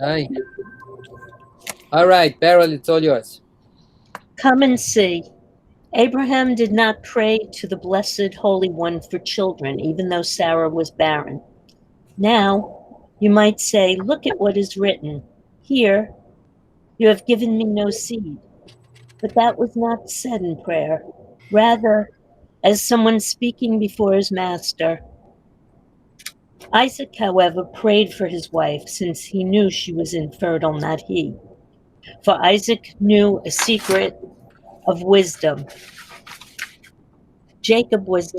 Aye. All right, Beryl, it's all yours. Come and see. Abraham did not pray to the Blessed Holy One for children, even though Sarah was barren. Now, you might say, look at what is written. Here, you have given me no seed. But that was not said in prayer. Rather, as someone speaking before his master. Isaac, however, prayed for his wife, since he knew she was infertile, not he. For Isaac knew a secret of wisdom. Jacob was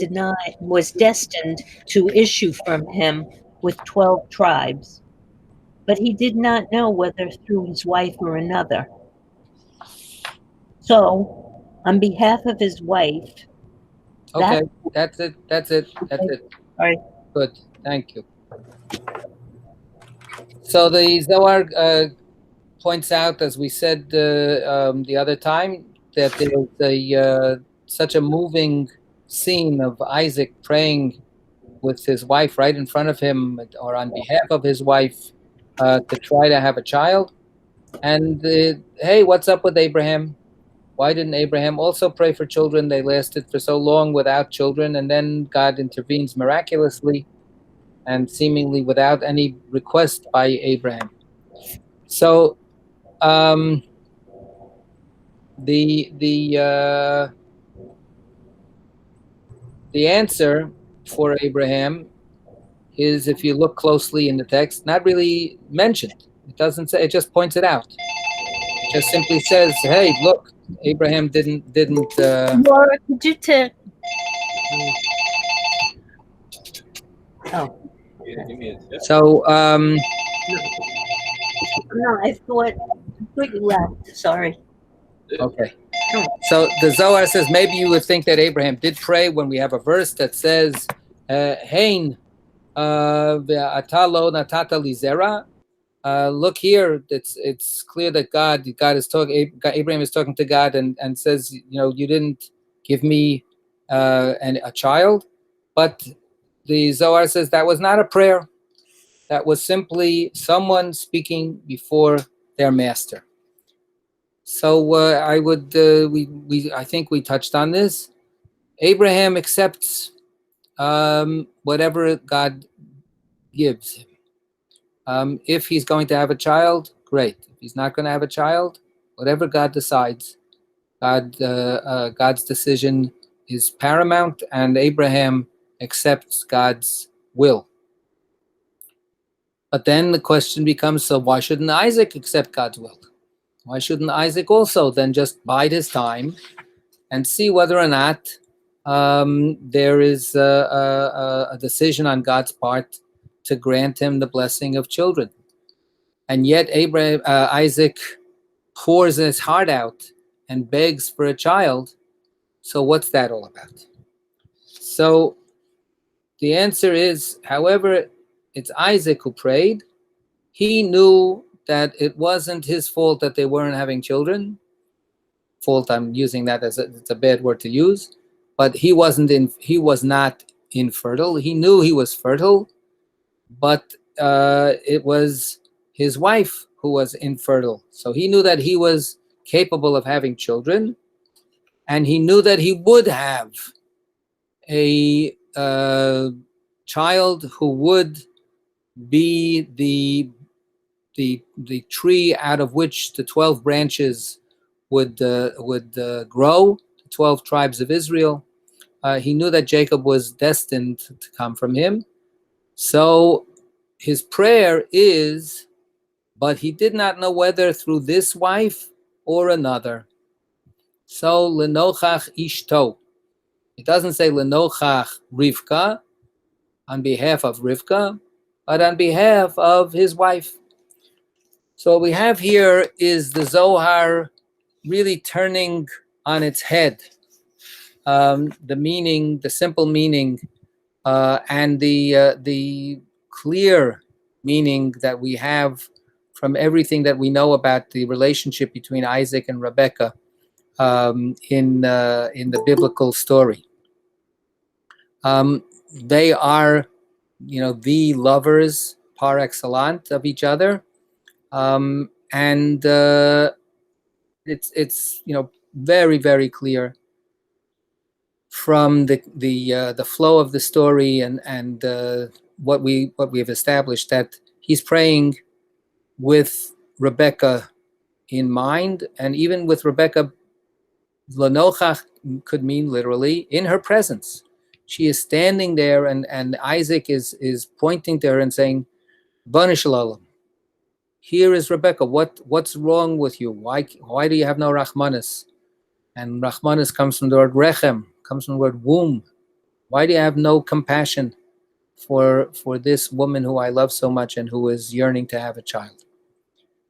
destined to issue from him with 12 tribes, but he did not know whether through his wife or another. So, on behalf of his wife, Okay, that's it. all right. Good, thank you. So the Zohar points out, as we said the other time, that there's such a moving scene of Isaac praying with his wife right in front of him, or on behalf of his wife, to try to have a child. And hey, what's up with Abraham? Why didn't Abraham also pray for children? They lasted for so long without children, and then God intervenes miraculously and seemingly without any request by Abraham. So um, the answer for Abraham is, if you look closely in the text, not really mentioned. It doesn't say. It just points it out. It just simply says, "Hey, look, Abraham didn't." Laura, could you tell? Oh. So No, I thought you left. Sorry. okay. So the Zohar says maybe you would think that Abraham did pray when we have a verse that says, "Hein ve'atalo natata li zera." Look here, it's clear that God is talking. Abraham is talking to God and says, you didn't give me a child, but the Zohar says that was not a prayer. That was simply someone speaking before their master. So I think we touched on this. Abraham accepts whatever God gives him. If he's going to have a child, great. If he's not going to have a child, whatever God decides, God's decision is paramount, and Abraham accepts God's will. But then the question becomes, so why shouldn't Isaac accept God's will? Why shouldn't Isaac also then just bide his time and see whether or not there is a decision on God's part to grant him the blessing of children? And yet Isaac pours his heart out and begs for a child. So what's that all about? So the answer is, however, it's Isaac who prayed. He knew that it wasn't his fault that they weren't having children. Fault, I'm using that as it's a bad word to use, but he was not infertile. He knew he was fertile, but it was his wife who was infertile. So he knew that he was capable of having children, and he knew that he would have a child who would be the tree out of which the 12 branches would grow, the 12 tribes of Israel. He knew that Jacob was destined to come from him. So his prayer is, but he did not know whether through this wife or another. So lenochach ishto. It doesn't say lenochach Rivka, on behalf of Rivka, but on behalf of his wife. So what we have here is the Zohar really turning on its head the meaning, the simple meaning, and the clear meaning that we have from everything that we know about the relationship between Isaac and Rebekah in the biblical story. They are, the lovers par excellence of each other. And it's very, very clear from the flow of the story and what we have established, that he's praying with Rebecca in mind, and even with Rebecca, Lanochach could mean literally in her presence. She is standing there, and Isaac is pointing to her and saying, Bani Shalom, here is Rebecca. What's wrong with you? Why do you have no Rachmanis? And Rachmanis comes from the word rechem, comes from the word womb. Why do you have no compassion for this woman who I love so much and who is yearning to have a child?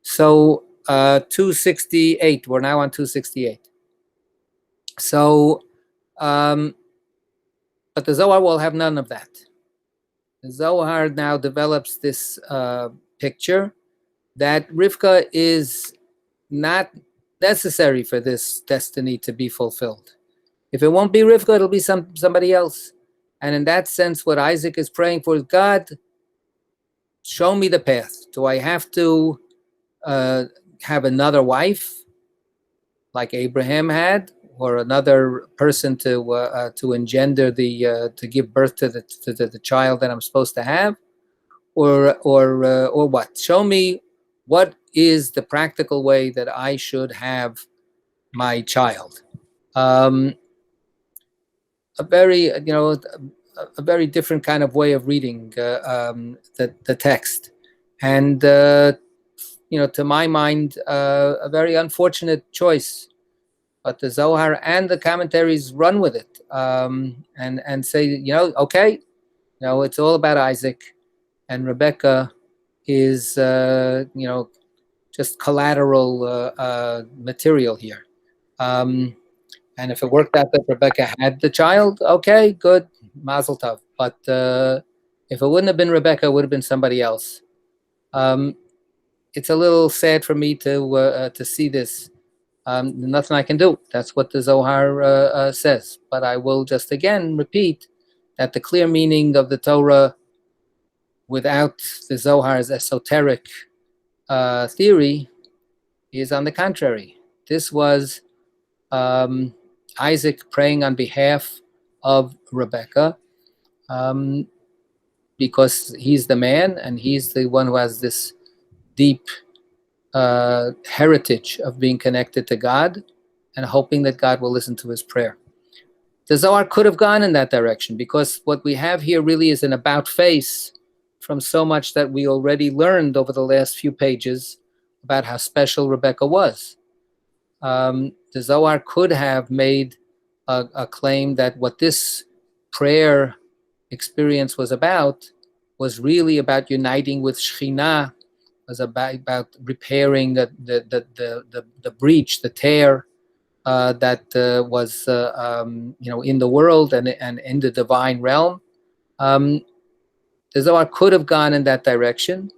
So 268, we're now on 268. So, but the Zohar will have none of that. The Zohar now develops this picture that Rivka is not necessary for this destiny to be fulfilled. If it won't be Rivka, it'll be somebody else. And in that sense, what Isaac is praying for is, God, show me the path. Do I have to have another wife like Abraham had, or another person to engender to give birth to the child that I'm supposed to have, or what? Show me what is the practical way that I should have my child. A very a very different kind of way of reading the text, and to my mind, a very unfortunate choice. But the Zohar and the commentaries run with it, and say, okay, it's all about Isaac, and Rebecca is, just collateral material here. And if it worked out that Rebecca had the child, okay, good, mazel tov. But if it wouldn't have been Rebecca, it would have been somebody else. It's a little sad for me to see this. Nothing I can do. That's what the Zohar says. But I will just again repeat that the clear meaning of the Torah, without the Zohar's esoteric theory, is on the contrary. This was Isaac praying on behalf of Rebecca, because he's the man and he's the one who has this deep heritage of being connected to God and hoping that God will listen to his prayer. The Zohar could have gone in that direction, because what we have here really is an about face from so much that we already learned over the last few pages about how special Rebecca was. The Zohar could have made a claim that what this prayer experience was really about uniting with Shekhinah, was about repairing the breach, the tear that was in the world and in the divine realm. The Zohar could have gone in that direction,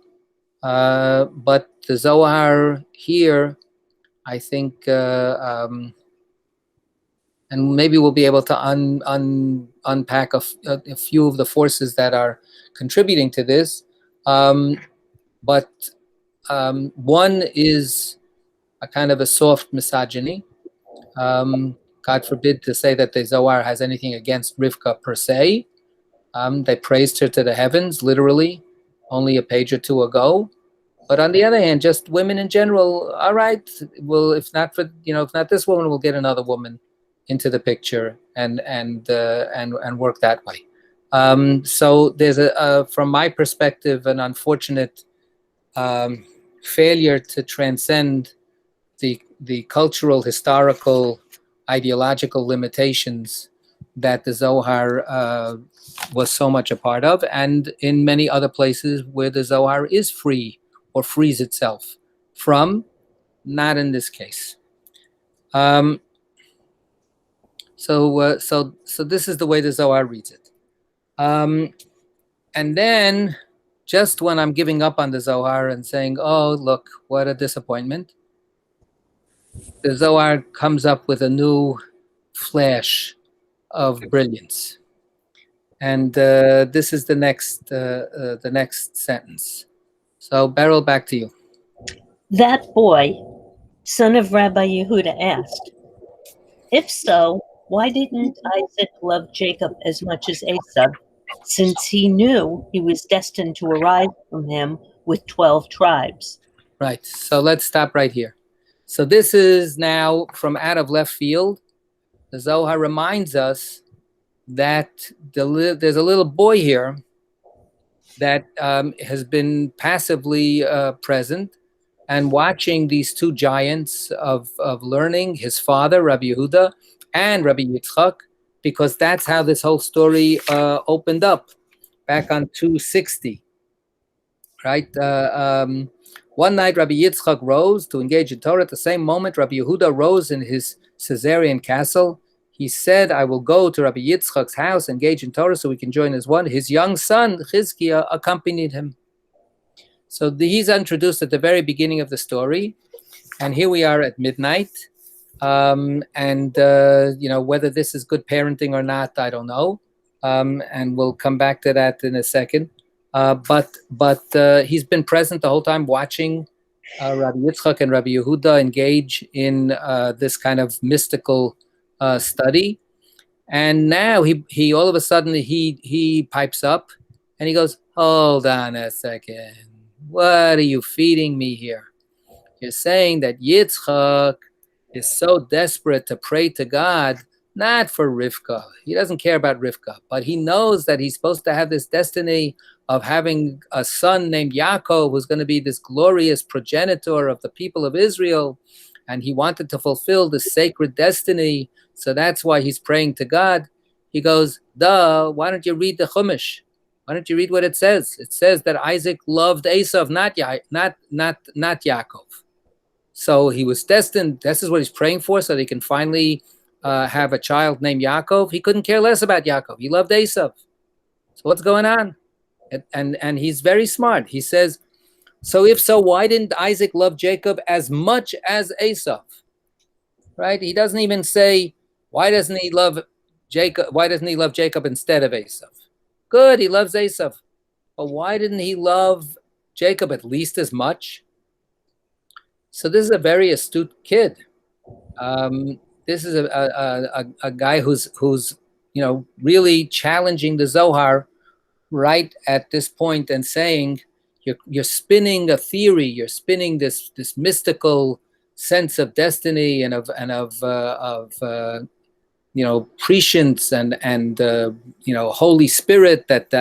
but the Zohar here, I think, and maybe we'll be able to unpack a few of the forces that are contributing to this. But one is a kind of a soft misogyny. God forbid to say that the Zohar has anything against Rivka per se. They praised her to the heavens, literally, only a page or two ago. But on the other hand, just women in general, all right, well, if not this woman, we'll get another woman into the picture and work that way. So there's from my perspective, an unfortunate failure to transcend the cultural, historical, ideological limitations that the Zohar was so much a part of, and in many other places where the Zohar is free or frees itself from, not in this case. So this is the way the Zohar reads it. And then, just when I'm giving up on the Zohar and saying, oh, look, what a disappointment, the Zohar comes up with a new flash of brilliance. And this is the next sentence. So, Beryl, back to you. That boy, son of Rabbi Yehuda, asked, "If so, why didn't Isaac love Jacob as much as Esau, since he knew he was destined to arise from him with 12 tribes?" Right. So let's stop right here. So this is now from out of left field. The Zohar reminds us that there's a little boy here that has been passively present and watching these two giants of learning, his father, Rabbi Yehuda, and Rabbi Yitzchak, because that's how this whole story opened up back on 260, right? One night, Rabbi Yitzchak rose to engage in Torah. At the same moment, Rabbi Yehuda rose in his Caesarean castle. He said, "I will go to Rabbi Yitzchak's house, engage in Torah so we can join as one." His young son, Chizkiah, accompanied him. So he's introduced at the very beginning of the story. And here we are at midnight. Whether this is good parenting or not, I don't know. And we'll come back to that in a second. But he's been present the whole time, watching Rabbi Yitzchak and Rabbi Yehuda engage in this kind of mystical study. And now he all of a sudden he pipes up and he goes, "Hold on a second. What are you feeding me here? You're saying that Yitzchak is so desperate to pray to God, not for Rivka. He doesn't care about Rivka, but he knows that he's supposed to have this destiny of having a son named Yaakov, who's going to be this glorious progenitor of the people of Israel. And he wanted to fulfill this sacred destiny. So that's why he's praying to God." He goes, "Duh, why don't you read the Chumash? Why don't you read what it says? It says that Isaac loved Esau, not Yaakov. So he was destined. This is what he's praying for, so that he can finally have a child named Yaakov. He couldn't care less about Yaakov. He loved Esau. So what's going on?" And he's very smart. He says, "So if so, why didn't Isaac love Jacob as much as Esau?" Right? He doesn't even say, why doesn't he love Jacob? Why doesn't he love Jacob instead of Esau? Good, he loves Esau. But why didn't he love Jacob at least as much? So this is a very astute kid. This is a guy who's really challenging the Zohar right at this point and saying, you're spinning a theory, you're spinning this mystical sense of destiny and of prescience and Holy Spirit that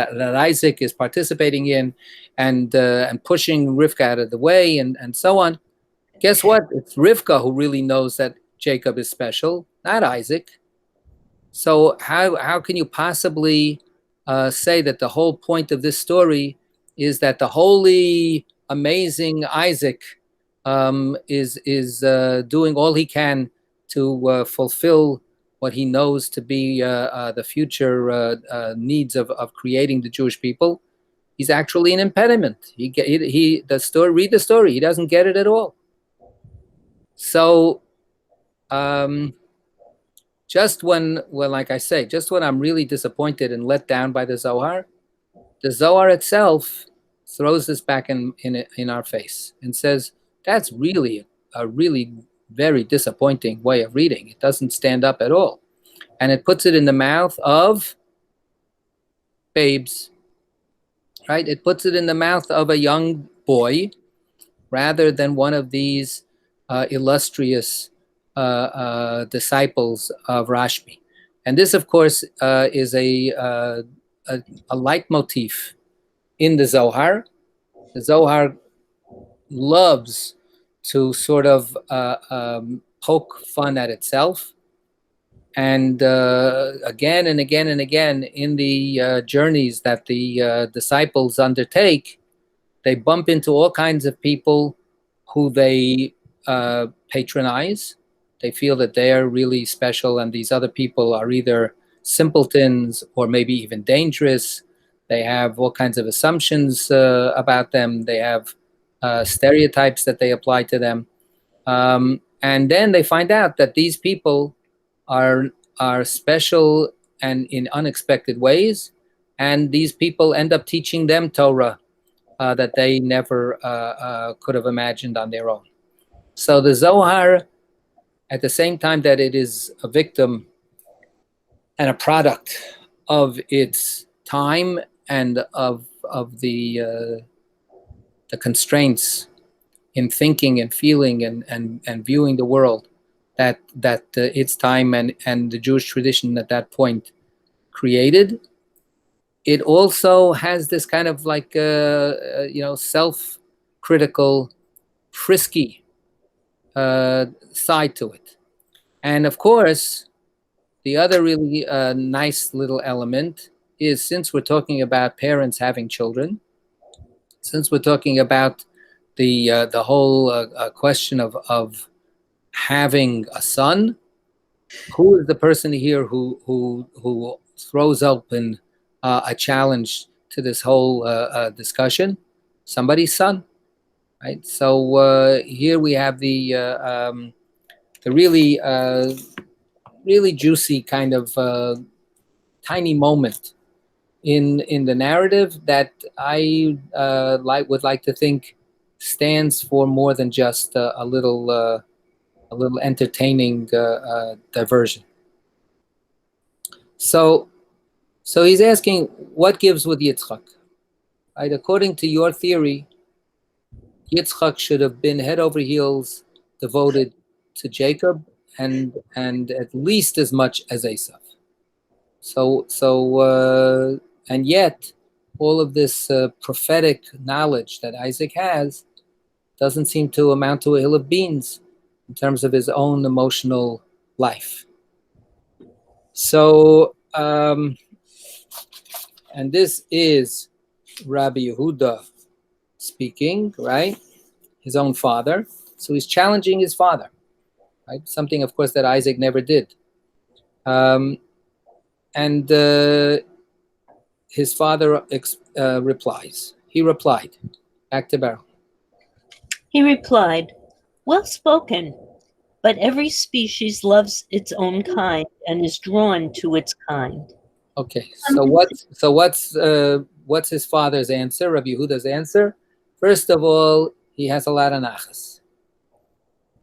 Isaac is participating in, and pushing Rivka out of the way and so on. Guess what? It's Rivka who really knows that Jacob is special, not Isaac. So how can you possibly say that the whole point of this story is that the holy, amazing Isaac is doing all he can to fulfill what he knows to be the future needs of creating the Jewish people? He's actually an impediment. Read the story. He doesn't get it at all. So just when I'm really disappointed and let down by the Zohar itself throws this back in our face and says, that's really a really very disappointing way of reading. It doesn't stand up at all. And it puts it in the mouth of babes, right? It puts it in the mouth of a young boy rather than one of these illustrious disciples of Rashbi. And this, of course, is a leitmotif in the Zohar. The Zohar loves to sort of poke fun at itself. And again and again and again in the journeys that the disciples undertake, they bump into all kinds of people who they patronize. They feel that they are really special, and these other people are either simpletons or maybe even dangerous. They have all kinds of assumptions about them. They have stereotypes that they apply to them. And then they find out that these people are special and in unexpected ways, and these people end up teaching them Torah that they never could have imagined on their own. So the Zohar, at the same time that it is a victim and a product of its time and of the constraints in thinking and feeling and viewing the world that its time and the Jewish tradition at that point created, it also has this kind of like self-critical, frisky side to it. And of course, the other really nice little element is, since we're talking about parents having children, since we're talking about the whole question of having a son, who is the person here who throws open a challenge to this whole discussion? Somebody's son, right? So here we have the really really juicy kind of tiny moment in the narrative that I would like to think stands for more than just a little entertaining diversion. So he's asking, what gives with Yitzchak? Right? According to your theory, Yitzchak should have been head over heels devoted to Jacob and at least as much as Esav. And yet, all of this prophetic knowledge that Isaac has doesn't seem to amount to a hill of beans in terms of his own emotional life. So, and this is Rabbi Yehuda speaking, right? His own father. So he's challenging his father, right? Something, of course, that Isaac never did. And his father replies. He replied, back to Baruch. He replied, "Well spoken, but every species loves its own kind and is drawn to its kind." Okay, so what's his father's answer, Rabbi Yehuda's answer? First of all, he has a lot of nachas.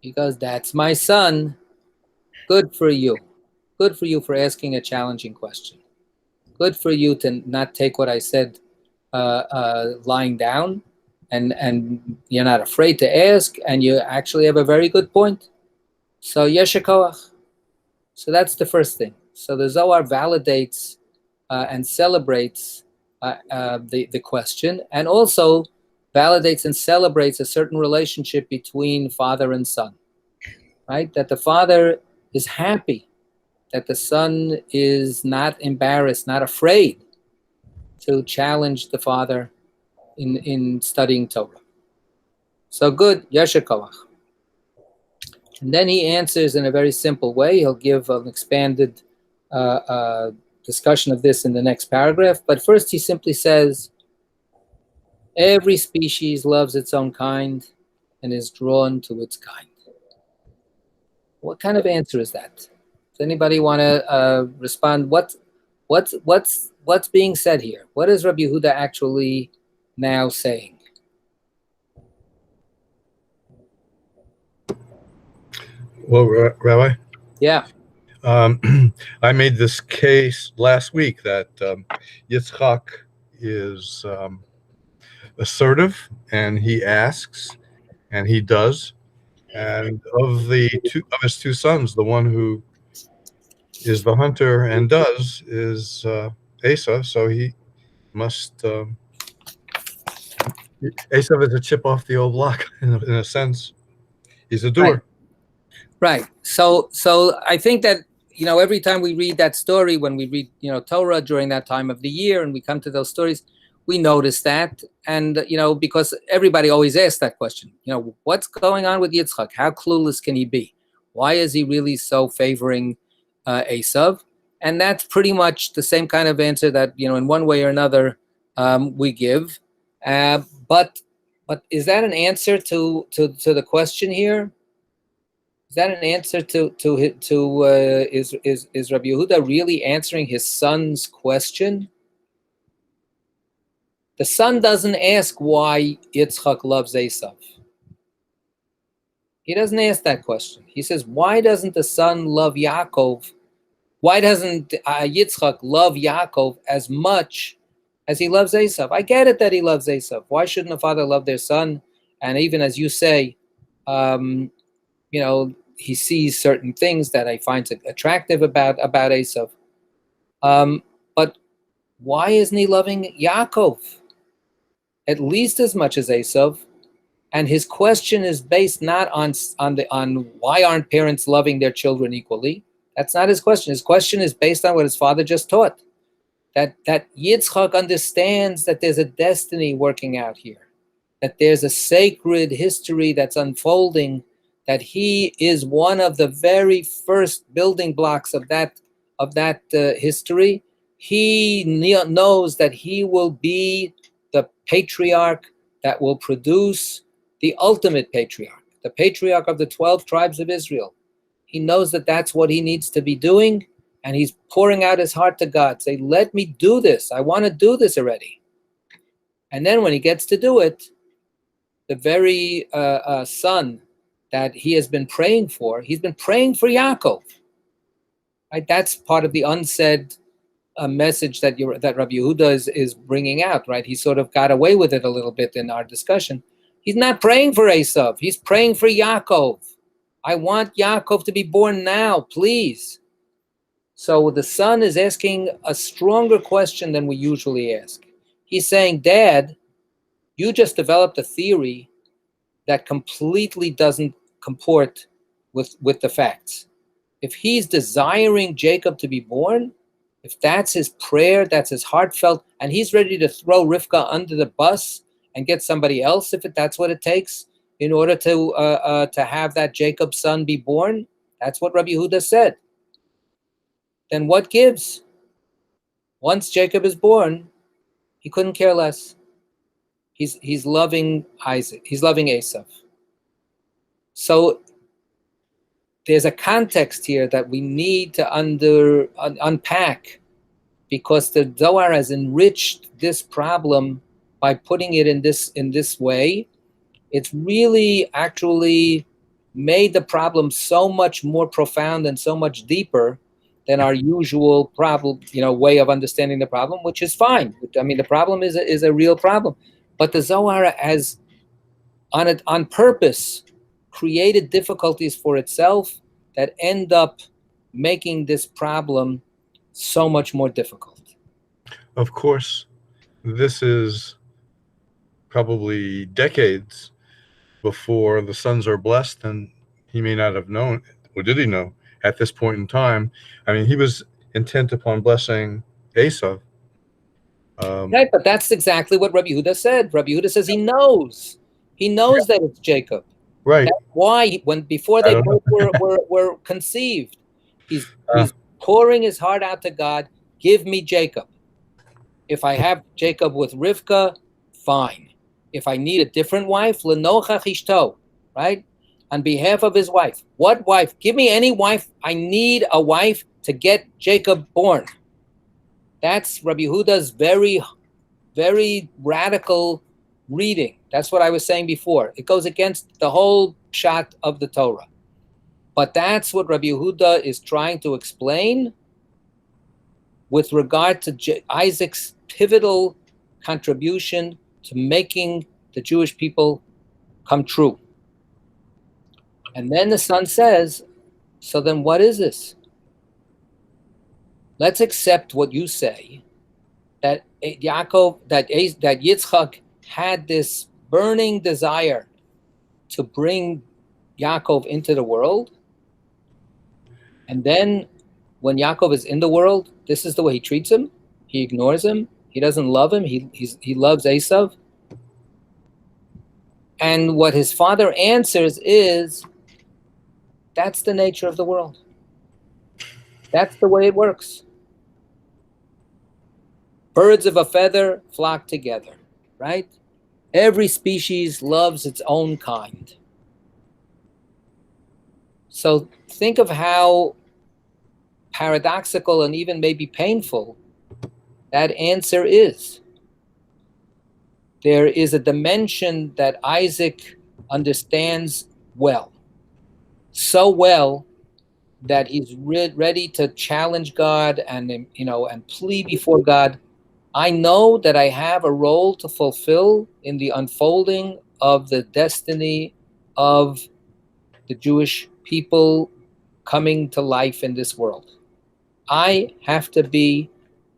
He goes, "That's my son. Good for you. Good for you for asking a challenging question. Good for you to not take what I said lying down, and you're not afraid to ask, and you actually have a very good point. So yesher koach." So that's the first thing. So the Zohar validates and celebrates the question, and also validates and celebrates a certain relationship between father and son, right? That the father is happy that the son is not embarrassed, not afraid to challenge the father in studying Torah. So good, yesher koach. And then he answers in a very simple way. He'll give an expanded discussion of this in the next paragraph. But first he simply says, every species loves its own kind and is drawn to its kind. What kind of answer is that? Does anybody want to respond? What's being said here? What is Rabbi Yehuda actually now saying? Well, Rabbi? Yeah. I made this case last week that Yitzchak is assertive, and he asks, and he does. And of his two sons, the one who is the hunter and does is Esav. So he must. Esav is a chip off the old block in a sense. He's a doer. Right. So I think that, every time we read that story, when we read, Torah during that time of the year, and we come to those stories, we notice that. And, because everybody always asks that question, what's going on with Yitzchak? How clueless can he be? Why is he really so favoring Esav? And that's pretty much the same kind of answer that, in one way or another, we give. But is that an answer to the question here? Is that an answer to is Rabbi Yehuda really answering his son's question? The son doesn't ask why Yitzchak loves Esav. He doesn't ask that question. He says, why doesn't the son love Yaakov? Why doesn't Yitzchak love Yaakov as much as he loves Esav? I get it that he loves Esav. Why shouldn't a father love their son? And even as you say, he sees certain things that I find attractive about Esav. But why isn't he loving Yaakov at least as much as Esav? And his question is based not on why aren't parents loving their children equally. That's not his question. His question is based on what his father just taught. That Yitzchak understands that there's a destiny working out here, that there's a sacred history that's unfolding, that he is one of the very first building blocks of that history. He knows that he will be the patriarch that will produce the ultimate patriarch, the patriarch of the 12 tribes of Israel. He knows that that's what he needs to be doing, and he's pouring out his heart to God. Say, let me do this. I want to do this already. And then when he gets to do it, the very son that he has been praying for, he's been praying for Yaakov. Right? That's part of the unsaid message that Rabbi Yehuda is bringing out. Right? He sort of got away with it a little bit in our discussion. He's not praying for Esav. He's praying for Yaakov. I want Yaakov to be born now, please. So the son is asking a stronger question than we usually ask. He's saying, Dad, you just developed a theory that completely doesn't comport with the facts. If he's desiring Jacob to be born, if that's his prayer, that's his heartfelt, and he's ready to throw Rivka under the bus and get somebody else, if that's what it takes, in order to have that Jacob's son be born, that's what Rabbi Yehuda said. Then what gives? Once Jacob is born, he couldn't care less. He's loving Isaac. He's loving Esav. So there's a context here that we need to unpack, because the Zohar has enriched this problem by putting it in this way. It's really actually made the problem so much more profound and so much deeper than our usual problem, way of understanding the problem, which is fine. I mean, the problem is a real problem, but the Zohar has, on purpose, created difficulties for itself that end up making this problem so much more difficult. Of course, this is probably decades before the sons are blessed, and he may not have known, or did he know at this point in time? I mean, he was intent upon blessing Esav. Right, but that's exactly what Rabbi Yehuda said. Rabbi Yehuda says he knows that it's Jacob. Right. That's why before they both were conceived, he's pouring his heart out to God. Give me Jacob. If I have Jacob with Rivka, fine. If I need a different wife, lenochach ishto, right? On behalf of his wife. What wife? Give me any wife. I need a wife to get Jacob born. That's Rabbi Yehuda's very, very radical reading. That's what I was saying before. It goes against the whole pshat of the Torah. But that's what Rabbi Yehuda is trying to explain with regard to Isaac's pivotal contribution to making the Jewish people come true. And then the son says, so then what is this? Let's accept what you say, that Yitzchak had this burning desire to bring Yaakov into the world. And then when Yaakov is in the world, this is the way he treats him. He ignores him. He doesn't love him. He loves Esav. And what his father answers is, that's the nature of the world. That's the way it works. Birds of a feather flock together, right? Every species loves its own kind. So think of how paradoxical and even maybe painful that answer is. there is a dimension that Isaac understands well, so well that he's ready to challenge God and and plead before God. I know that I have a role to fulfill in the unfolding of the destiny of the Jewish people coming to life in this world. I have to be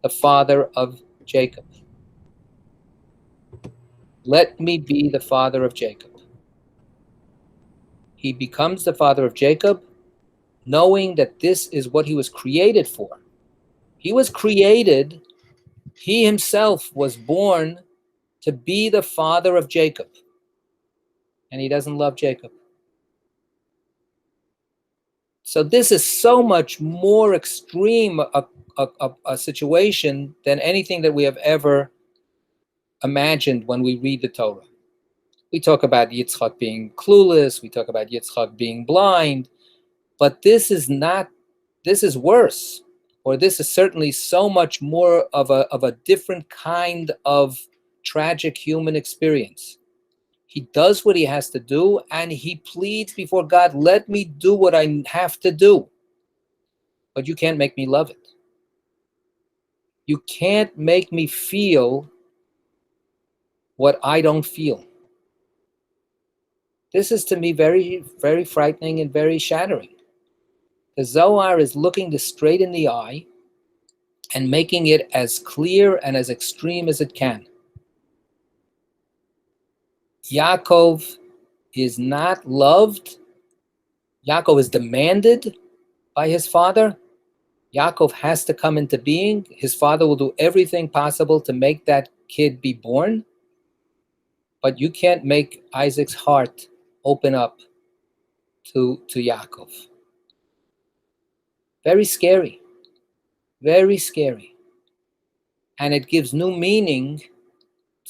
the father of Jacob. Let me be the father of Jacob. He becomes the father of Jacob, knowing that this is what he was created for. He was created, he himself was born to be the father of Jacob. And he doesn't love Jacob. So this is so much more extreme a situation than anything that we have ever imagined when we read the Torah. We talk about Yitzchak being clueless, we talk about Yitzchak being blind, but this is worse, or this is certainly so much more of a different kind of tragic human experience. He does what he has to do, and he pleads before God, let me do what I have to do. But you can't make me love it. You can't make me feel what I don't feel. This is to me very, very frightening and very shattering. The Zohar is looking this straight in the eye and making it as clear and as extreme as it can. Yaakov is not loved. Yaakov is demanded by his father. Yaakov has to come into being. His father will do everything possible to make that kid be born. But you can't make Isaac's heart open up to Yaakov. Very scary. Very scary. And it gives new meaning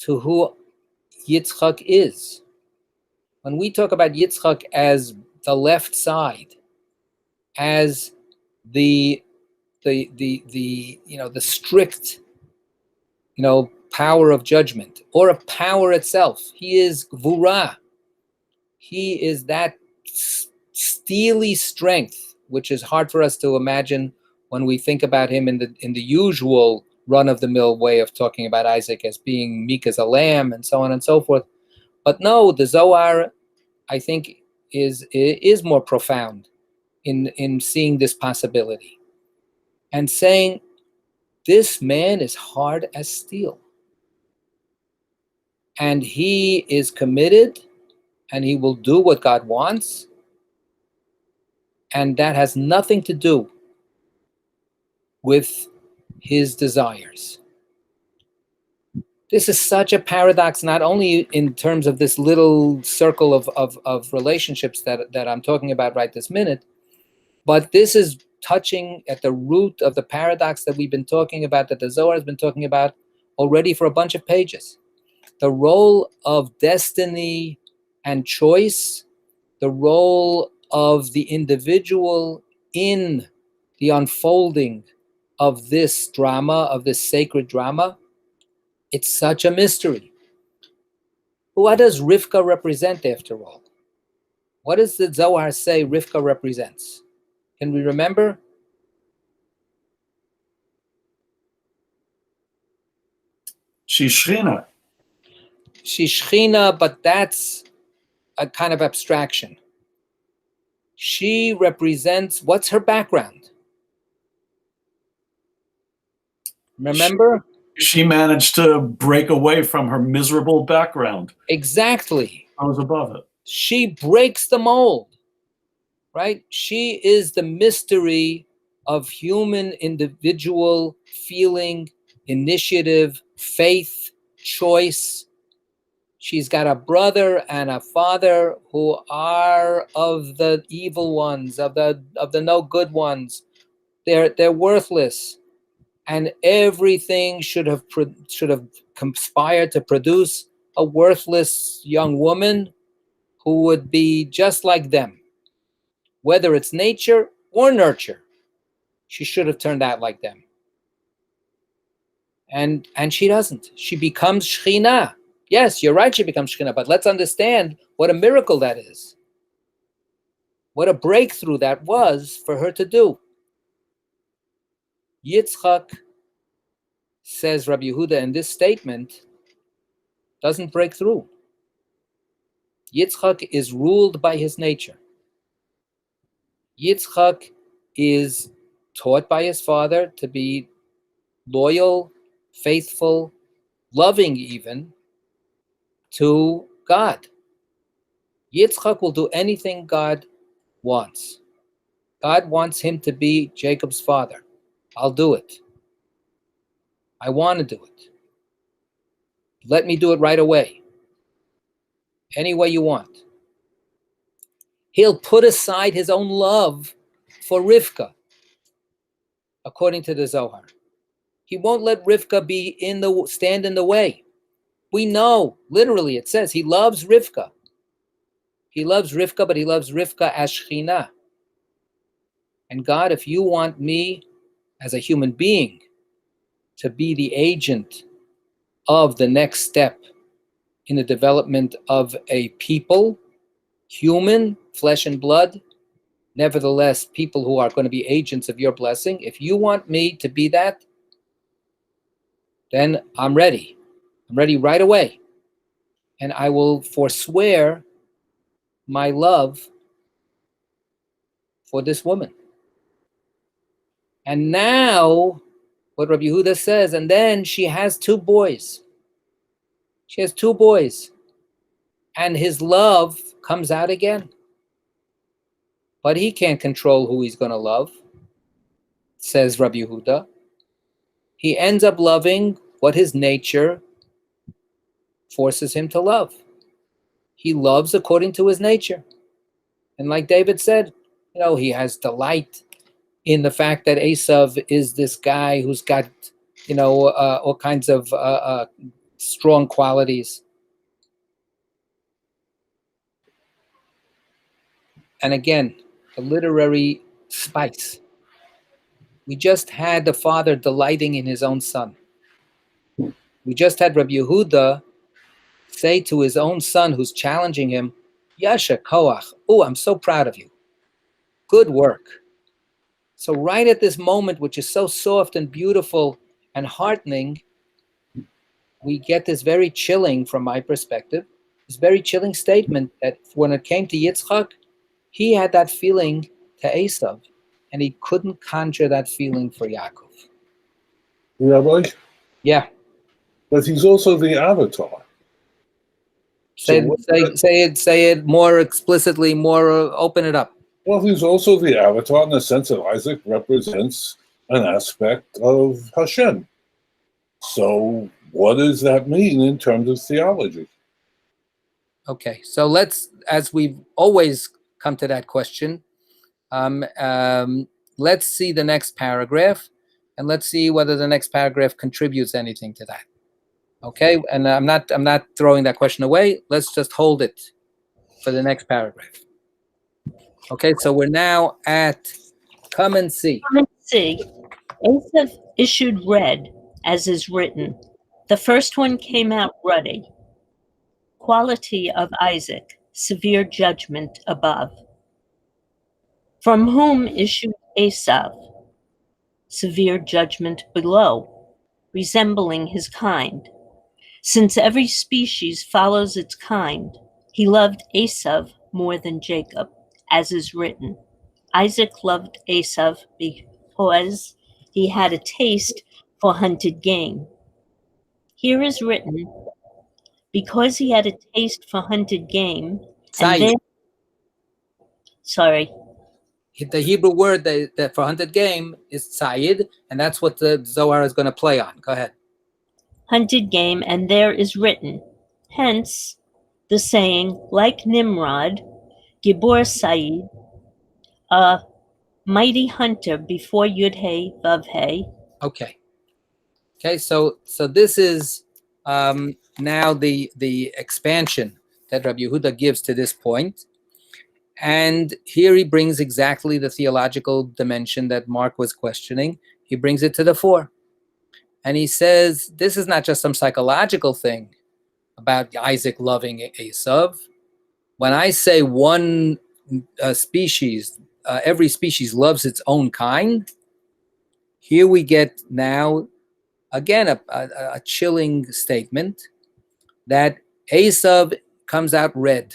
to who Yitzchak is. When we talk about Yitzchak as the left side, as the strict power of judgment, or a power itself, he is Gvura. He is that steely strength, which is hard for us to imagine when we think about him in the usual run-of-the-mill way of talking about Isaac as being meek as a lamb and so on and so forth. But no, the Zohar, I think, is more profound in seeing this possibility and saying, this man is hard as steel. And he is committed, and he will do what God wants. And that has nothing to do with his desires. This is such a paradox, not only in terms of this little circle of relationships that I'm talking about right this minute, but this is touching at the root of the paradox that we've been talking about, that the Zohar has been talking about already for a bunch of pages. The role of destiny and choice, the role of the individual in the unfolding of this drama, of this sacred drama, it's such a mystery. What does Rivka represent after all? What does the Zohar say Rivka represents? Can we remember? She's Shechina. She's Shechina, but that's a kind of abstraction. She represents, what's her background? Remember? She managed to break away from her miserable background. Exactly. I was above it. She breaks the mold, right? She is the mystery of human individual feeling, initiative, faith, choice. She's got a brother and a father who are of the evil ones, of the no good ones. They're worthless, and everything should have conspired to produce a worthless young woman who would be just like them, whether it's nature or nurture. She should have turned out like them, and she doesn't. She becomes Shechina. Yes, you're right, she becomes Shekhinah, but let's understand what a miracle that is. What a breakthrough that was for her to do. Yitzchak, says Rabbi Yehuda in this statement, doesn't break through. Yitzchak is ruled by his nature. Yitzchak is taught by his father to be loyal, faithful, loving even to God. Yitzchak will do anything God wants. God wants him to be Jacob's father. I'll do it. I want to do it. Let me do it right away. Any way you want. He'll put aside his own love for Rivka, according to the Zohar. He won't let Rivka stand in the way. We know, literally, it says he loves Rivka. He loves Rivka, but he loves Rivka as Shekhinah. And God, if you want me as a human being to be the agent of the next step in the development of a people, human, flesh and blood, nevertheless, people who are going to be agents of your blessing, if you want me to be that, then I'm ready. I'm ready right away. And I will forswear my love for this woman. And now, what Rabbi Yehuda says, and then she has 2 boys. She has 2 boys. And his love comes out again. But he can't control who he's going to love, says Rabbi Yehuda. He ends up loving what his nature forces him to love. He loves according to his nature. And like David said, he has delight in the fact that Esav is this guy who's got, all kinds of strong qualities. And again, the literary spice. We just had the father delighting in his own son. We just had Rabbi Yehuda say to his own son who's challenging him, Yasha Koach, oh, I'm so proud of you. Good work. So right at this moment, which is so soft and beautiful and heartening, we get this very chilling, from my perspective, this very chilling statement that when it came to Yitzchak, he had that feeling to Esav, and he couldn't conjure that feeling for Yaakov. Rabbi? Yeah. But he's also the avatar. Say it more explicitly, open it up. Well, he's also the avatar in the sense that Isaac represents an aspect of Hashem. So what does that mean in terms of theology? Okay, so let's, as we've always come to that question, let's see the next paragraph, and let's see whether the next paragraph contributes anything to that. Okay, and I'm not throwing that question away. Let's just hold it for the next paragraph. Okay, so we're now at come and see. Come and see. Esav issued red, as is written. The first one came out ruddy. Quality of Isaac, severe judgment above. From whom issued Esav, severe judgment below, resembling his kind. Since every species follows its kind, he loved Esav more than Jacob, as is written. Isaac loved Esav because he had a taste for hunted game. Here is written, because he had a taste for hunted game, and then, the Hebrew word that for hunted game is tzayid, and that's what the Zohar is going to play on. Go ahead. Hunted game, and there is written. Hence, the saying, like Nimrod, Gibor Said, a mighty hunter before Yud-Hey, Vav-Hey. Okay, so this is now the expansion that Rabbi Yehuda gives to this point. And here he brings exactly the theological dimension that Mark was questioning. He brings it to the fore. And he says, this is not just some psychological thing about Isaac loving Esav. When I say one species, every species loves its own kind, here we get now, again, a chilling statement that Esav comes out red.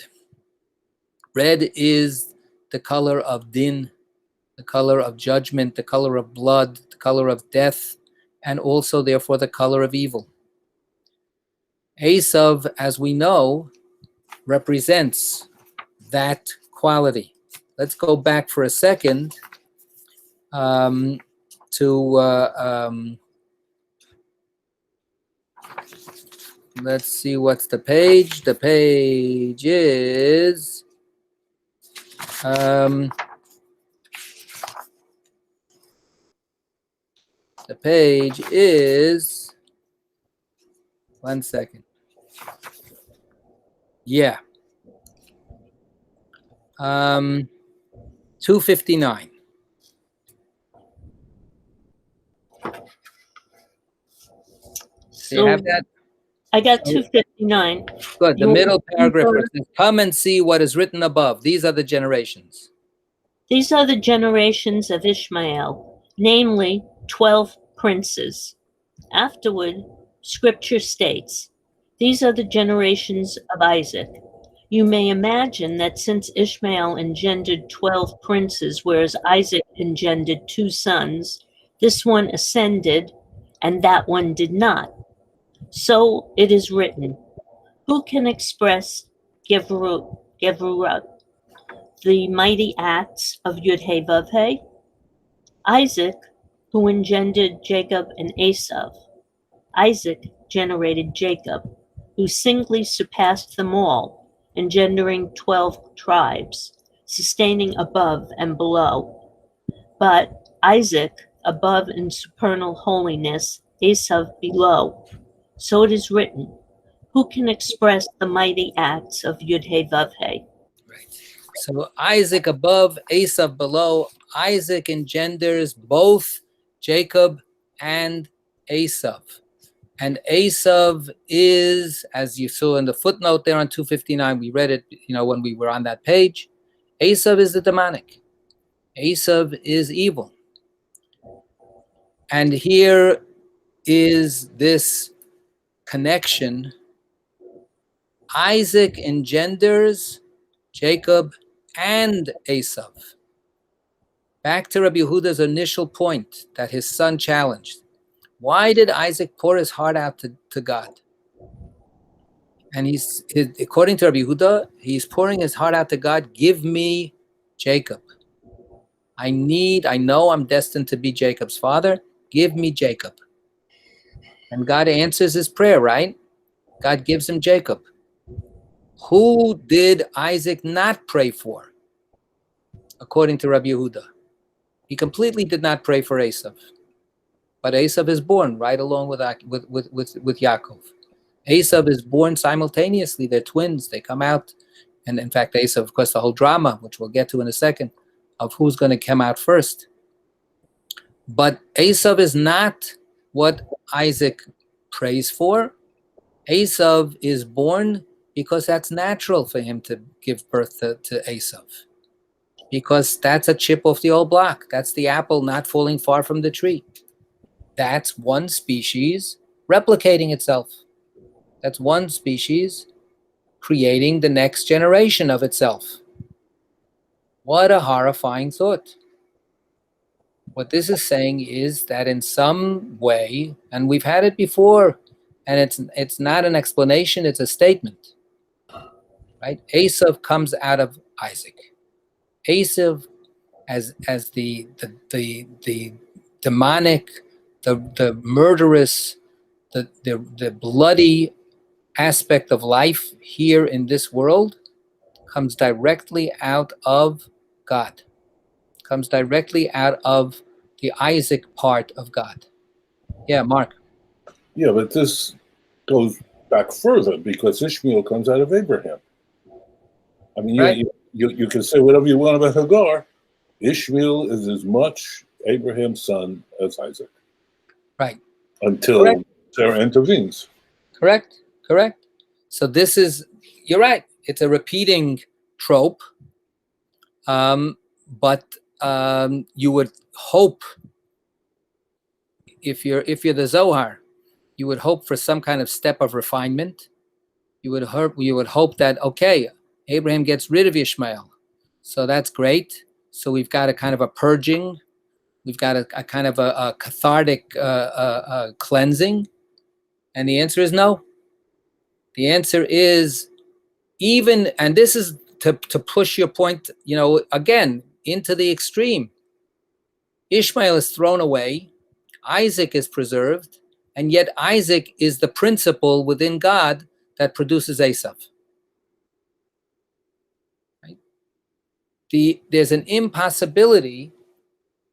Red is the color of din, the color of judgment, the color of blood, the color of death, and also, therefore, the color of evil. Esav, as we know, represents that quality. Let's go back for a second to let's see, what's the page? The page is one second. Yeah. 259. Do you have that? I got 259. Good. The middle paragraph says, "Come and see what is written above. These are the generations." These are the generations of Ishmael, namely 12 princes. Afterward, scripture states, these are the generations of Isaac. You may imagine that since Ishmael engendered 12 princes, whereas Isaac engendered 2 sons, this one ascended and that one did not. So it is written, who can express Gevurah, the mighty acts of Yud-Heh-Vav-Heh? Isaac, who engendered Jacob and Esav. Isaac generated Jacob, who singly surpassed them all, engendering 12 tribes, sustaining above and below. But Isaac, above in supernal holiness, Esav below. So it is written, who can express the mighty acts of Yud-Heh-Vav-Heh? Right. So Isaac above, Esav below. Isaac engenders both Jacob and Esav. And Esav is, as you saw in the footnote there on 259, we read it, when we were on that page. Esav is the demonic. Esav is evil. And here is this connection. Isaac engenders Jacob and Esav. Back to Rabbi Yehuda's initial point that his son challenged. Why did Isaac pour his heart out to God? And according to Rabbi Yehuda, he's pouring his heart out to God. Give me Jacob. I know I'm destined to be Jacob's father. Give me Jacob. And God answers his prayer, right? God gives him Jacob. Who did Isaac not pray for? According to Rabbi Yehuda, he completely did not pray for Esav. But Esav is born right along with Yaakov. Esav is born simultaneously. They're twins. They come out. And in fact, Esav, of course, the whole drama, which we'll get to in a second, of who's going to come out first. But Esav is not what Isaac prays for. Esav is born because that's natural for him to give birth to Esav. Because that's a chip off the old block. That's the apple not falling far from the tree. That's one species replicating itself. That's one species creating the next generation of itself. What a horrifying thought. What this is saying is that in some way, and we've had it before, and it's not an explanation, it's a statement. Right? Esav comes out of Isaac. Esav as the demonic, the murderous, the bloody aspect of life here in this world comes directly out of God. Comes directly out of the Isaac part of God. Yeah, Mark. Yeah, but this goes back further because Ishmael comes out of Abraham. I mean, right. you can say whatever you want about Hagar. Ishmael is as much Abraham's son as Isaac. Right. Until Sarah intervenes. Correct. So this is, you're right, it's a repeating trope, but you would hope, if you're the Zohar, you would hope for some kind of step of refinement. You would hope that, okay, Abraham gets rid of Ishmael, so that's great. So we've got a kind of a purging, we've got a kind of a cathartic cleansing, and the answer is no. The answer is, even, and this is to push your point, again, into the extreme. Ishmael is thrown away, Isaac is preserved, and yet Isaac is the principle within God that produces Esav. Right? There's an impossibility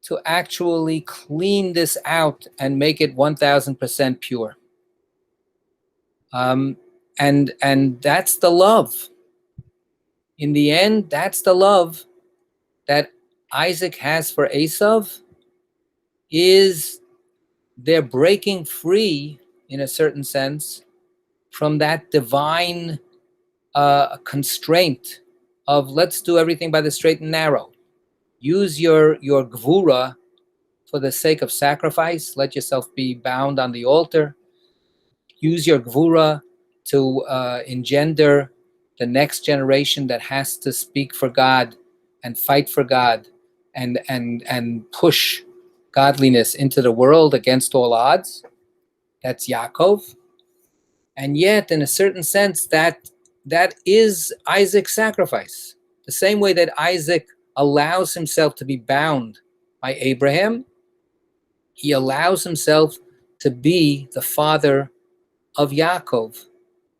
to actually clean this out and make it 1000% pure. And that's the love. In the end, that's the love that Isaac has for Esav, is they're breaking free, in a certain sense, from that divine constraint of let's do everything by the straight and narrow. Use your gvura for the sake of sacrifice. Let yourself be bound on the altar. Use your gvura to engender the next generation that has to speak for God and fight for God and push godliness into the world against all odds. That's Yaakov. And yet, in a certain sense, that is Isaac's sacrifice. The same way that Isaac allows himself to be bound by Abraham, he allows himself to be the father of Yaakov,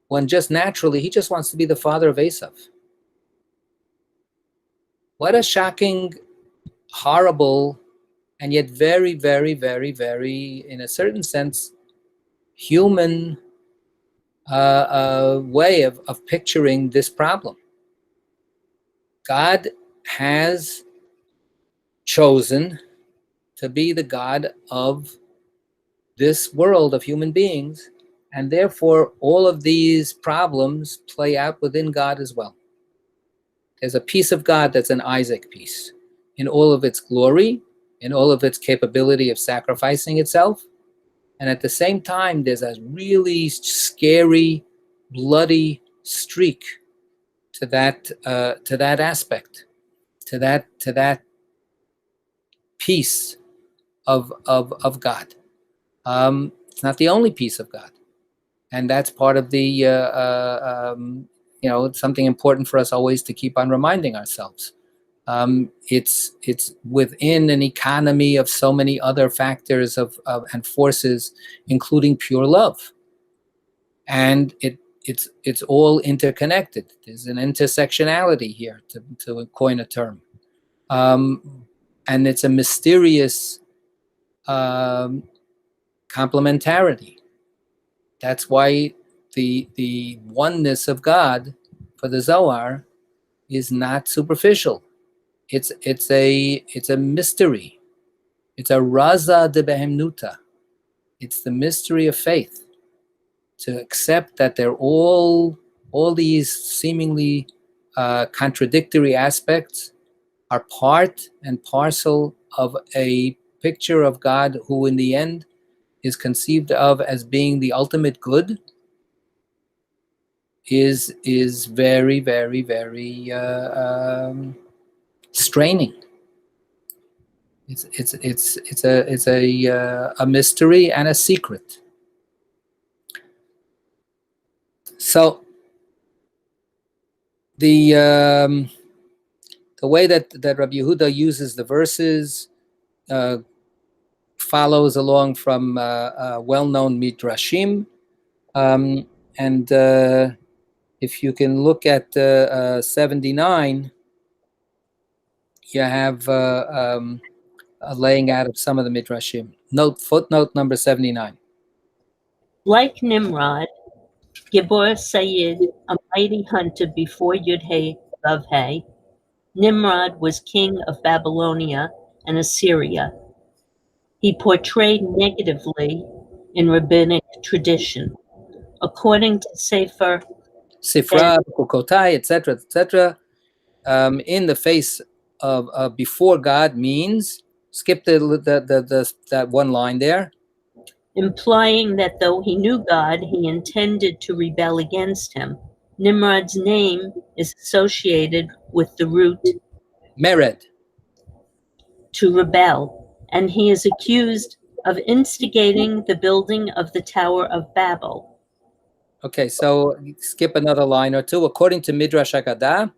when just naturally he just wants to be the father of Esav. What a shocking, horrible, and yet very, very, very, very, in a certain sense, human way of picturing this problem. God has chosen to be the God of this world of human beings, and therefore all of these problems play out within God as well. There's a piece of God that's an Isaac piece, in all of its glory, in all of its capability of sacrificing itself. And at the same time, there's a really scary, bloody streak to that aspect, to that piece of God. It's not the only piece of God, and that's part of the it's something important for us always to keep on reminding ourselves. It's within an economy of so many other factors and forces, including pure love, and it's all interconnected. There's an intersectionality here, to coin a term, and it's a mysterious complementarity. That's why the oneness of God for the Zohar is not superficial. It's a mystery. It's a raza de behemnuta. It's the mystery of faith, to accept that they're all these seemingly contradictory aspects are part and parcel of a picture of God who in the end is conceived of as being the ultimate good, is very, very, very straining. It's a mystery and a secret. So the way that Rabbi Yehuda uses the verses follows along from well-known midrashim, and if you can look at 79, you have a laying out of some of the midrashim. Footnote number 79. Like Nimrod, Gibor Sayid, a mighty hunter before Yud-Hey Vav-Hey, Nimrod was king of Babylonia and Assyria. He portrayed negatively in rabbinic tradition. According to Sefer Sifra, Kokotai, etc., etc., in the face of before God means, skip that one line there. Implying that though he knew God, he intended to rebel against him. Nimrod's name is associated with the root Mered. to rebel, and he is accused of instigating the building of the Tower of Babel. Okay, so skip another line or two. According to Midrash Haggadah,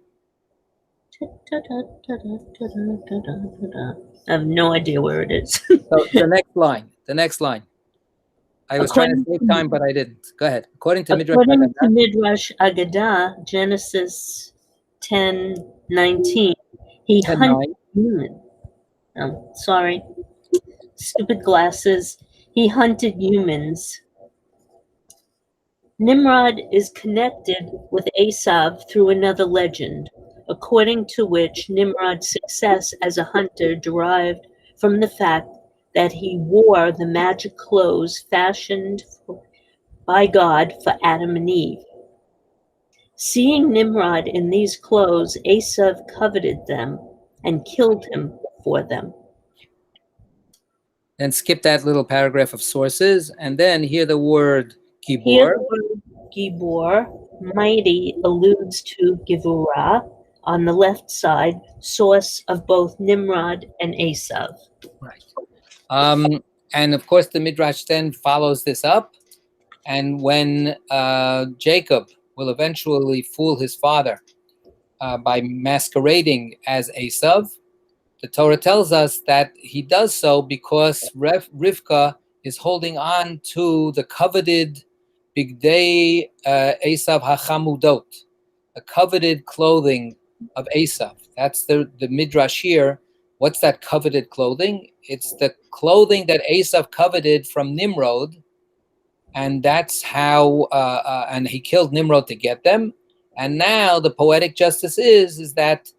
I have no idea where it is. so the next line. I was trying to save time, but I didn't. Go ahead. According to Midrash According to Haggadah, Midrash Agadah, Genesis 10:19, he 10:9. hunted humans. Oh, sorry. Stupid glasses. He hunted humans. Nimrod is connected with Esav through another legend, according to which Nimrod's success as a hunter derived from the fact that he wore the magic clothes fashioned by God for Adam and Eve. Seeing Nimrod in these clothes, Esav coveted them and killed him for them. Then skip that little paragraph of sources, and then hear the word Here Gibor. the word Gibor, mighty, alludes to Givurah on the left side, source of both Nimrod and Esav. Right. And of course, the Midrash then follows this up. And when Jacob will eventually fool his father by masquerading as Esav, the Torah tells us that he does so because Rivka is holding on to the coveted Bigdei Esav HaChamudot, the coveted clothing of Esav. That's the Midrash here. What's that coveted clothing? It's the clothing that Esav coveted from Nimrod, and that's how, and he killed Nimrod to get them. And now the poetic justice is that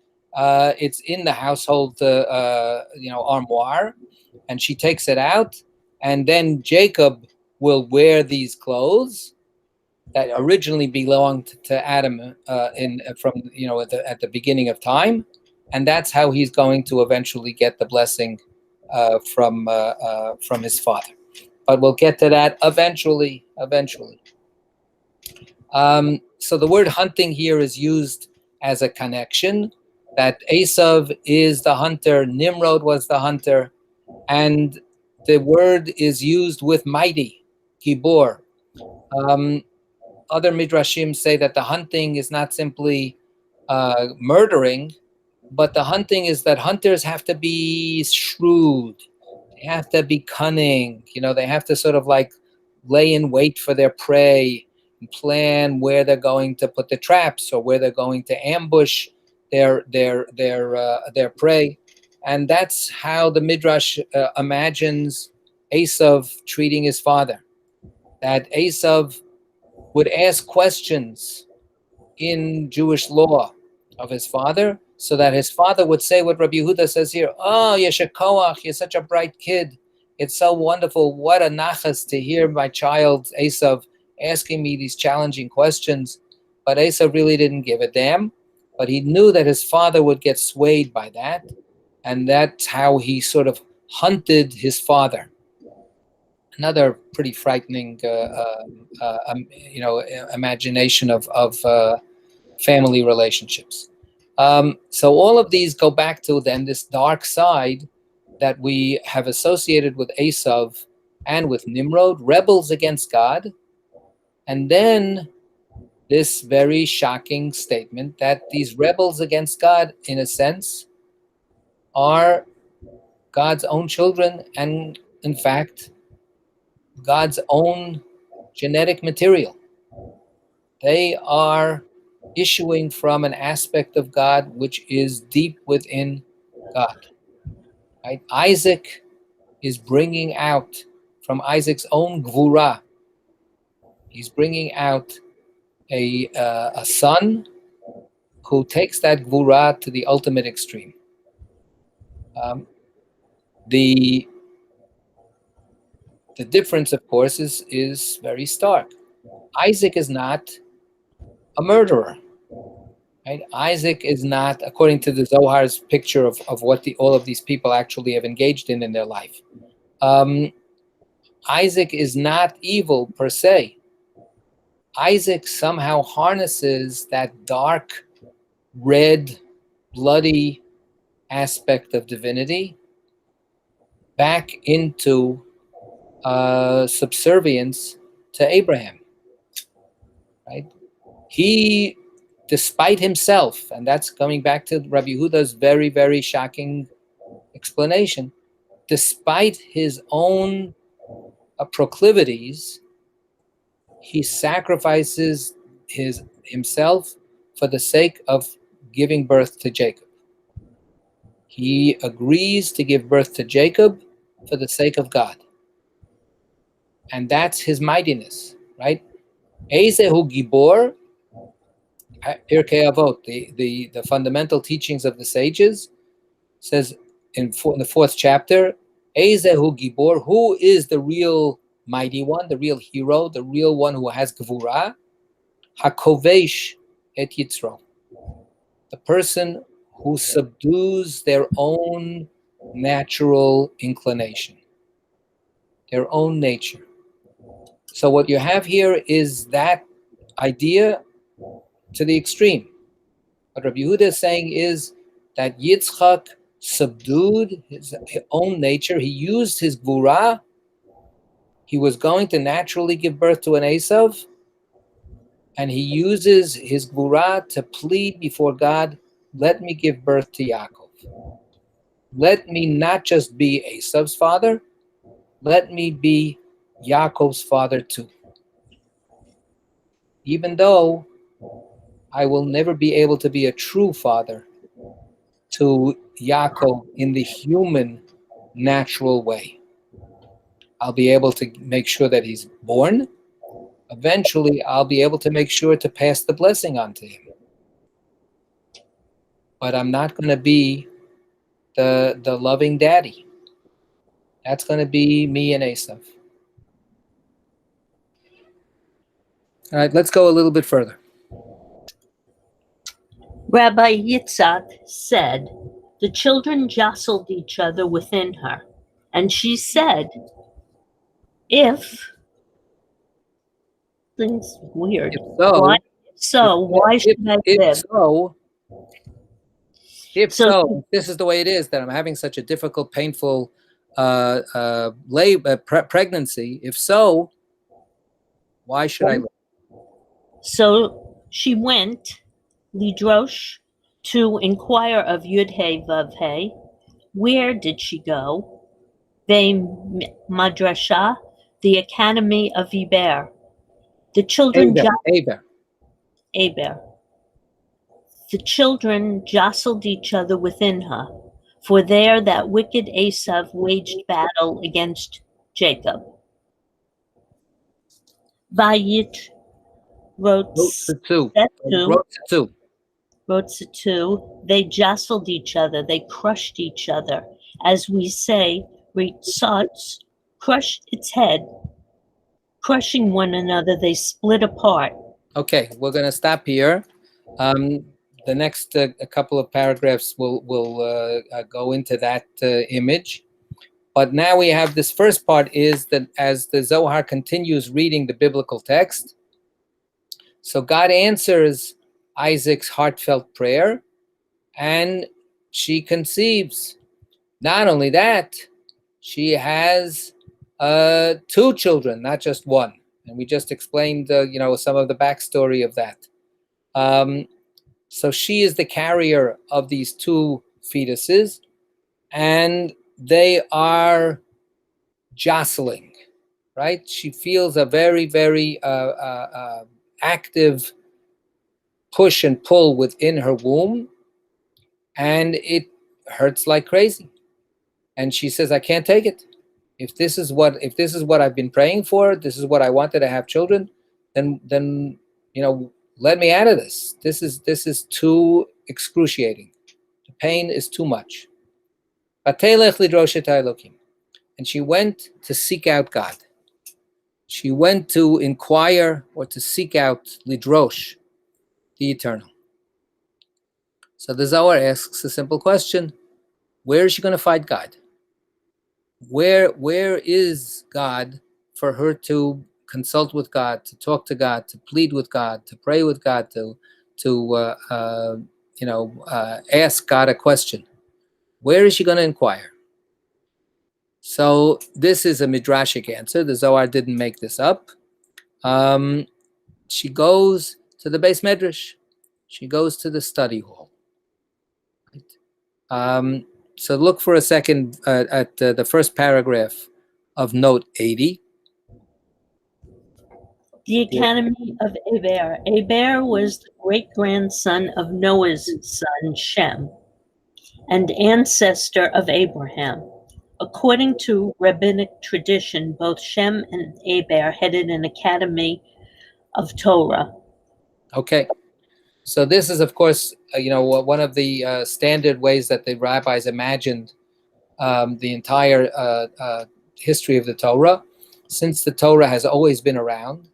it's in the household, armoire, and she takes it out, and then Jacob will wear these clothes that originally belonged to Adam at the beginning of time, and that's how he's going to eventually get the blessing from his father. But we'll get to that eventually. So the word hunting here is used as a connection, that Esav is the hunter, Nimrod was the hunter, and the word is used with mighty, Gibor. Other midrashim say that the hunting is not simply murdering, but the hunting is that hunters have to be shrewd, they have to be cunning, they have to sort of like lay in wait for their prey and plan where they're going to put the traps or where they're going to ambush their prey. And that's how the midrash imagines Esav treating his father, that Esav would ask questions in Jewish law of his father, so that his father would say what Rabbi Yehuda says here, "Oh, Yeshakoach, you're such a bright kid. It's so wonderful. What a nachas to hear my child Esav asking me these challenging questions." But Esav really didn't give a damn, but he knew that his father would get swayed by that, and that's how he sort of hunted his father. Another pretty frightening, imagination of family relationships. So all of these go back to then this dark side that we have associated with Esav and with Nimrod, rebels against God, and then this very shocking statement that these rebels against God, in a sense, are God's own children, and in fact, God's own genetic material. They are issuing from an aspect of God which is deep within God. Right? Isaac is bringing out from Isaac's own gvura. He's bringing out a son who takes that gvura to the ultimate extreme. The difference, of course, is very stark. Isaac is not a murderer. Right? Isaac is not, according to the Zohar's picture of what all of these people actually have engaged in their life. Isaac is not evil per se. Isaac somehow harnesses that dark, red, bloody aspect of divinity back into subservience to Abraham. Right? He, despite himself, and that's coming back to Rabbi Yehuda's very, very shocking explanation, despite his own proclivities, he sacrifices himself for the sake of giving birth to Jacob. He agrees to give birth to Jacob for the sake of God. And that's his mightiness, right? Ezehu Gibor, Pirkei Avot, the fundamental teachings of the sages, says in the fourth chapter, Ezehu Gibor, who is the real mighty one, the real hero, the real one who has Gevurah? Hakovesh et Yitzro, the person who subdues their own natural inclination, their own nature. So what you have here is that idea to the extreme. What Rabbi Yehuda is saying is that Yitzchak subdued his own nature. He used his gvura. He was going to naturally give birth to an Esav, and he uses his gvura to plead before God, let me give birth to Yaakov. Let me not just be Esav's father, let me be Yaakov's father too. Even though I will never be able to be a true father to Yaakov in the human, natural way. I'll be able to make sure that he's born. Eventually, I'll be able to make sure to pass the blessing on to him. But I'm not going to be the loving daddy. That's going to be me and Esav. All right, let's go a little bit further. Rabbi Yitzhak said, the children jostled each other within her, and she said, if things weird, why should I live? If so, this is the way it is, that I'm having such a difficult, painful pregnancy. If so, why should I live? So she went, Lidrosh, to inquire of Yud-Hey Vav-Hey. Where did she go? Ve Madrasha, the Academy of Eber. The children Aber. The children jostled each other within her, for there that wicked Esav waged battle against Jacob. Vayit wrote two. They jostled each other, they crushed each other. As we say, Ritzatz, crushed its head. Crushing one another, they split apart. Okay, we're going to stop here. The next a couple of paragraphs will go into that image. But now we have this first part is that as the Zohar continues reading the biblical text, so God answers Isaac's heartfelt prayer, and she conceives. Not only that, she has 2 children, not just one. And we just explained, some of the backstory of that. So she is the carrier of these 2 fetuses, and they are jostling, right? She feels a very, very active push and pull within her womb, and it hurts like crazy. And she says, I can't take it. If this is what I've been praying for, this is what I wanted to have children, then let me out of this. This is too excruciating. The pain is too much. And she went to seek out God. She went to inquire or to seek out lidrosh, the eternal. So the Zohar asks a simple question: where is she going to find God? Where is God for her to consult with God, to talk to God, to plead with God, to pray with God, to ask God a question? Where is she going to inquire? So this is a midrashic answer. The Zohar didn't make this up. She goes to the Beis Medrash. She goes to the study hall. So look for a second at the first paragraph of note 80. The Academy of Eber. Eber was the great-grandson of Noah's son Shem and ancestor of Abraham. According to rabbinic tradition, both Shem and Eber headed an academy of Torah. Okay. So this is, of course, one of the standard ways that the rabbis imagined the entire history of the Torah. Since the Torah has always been around,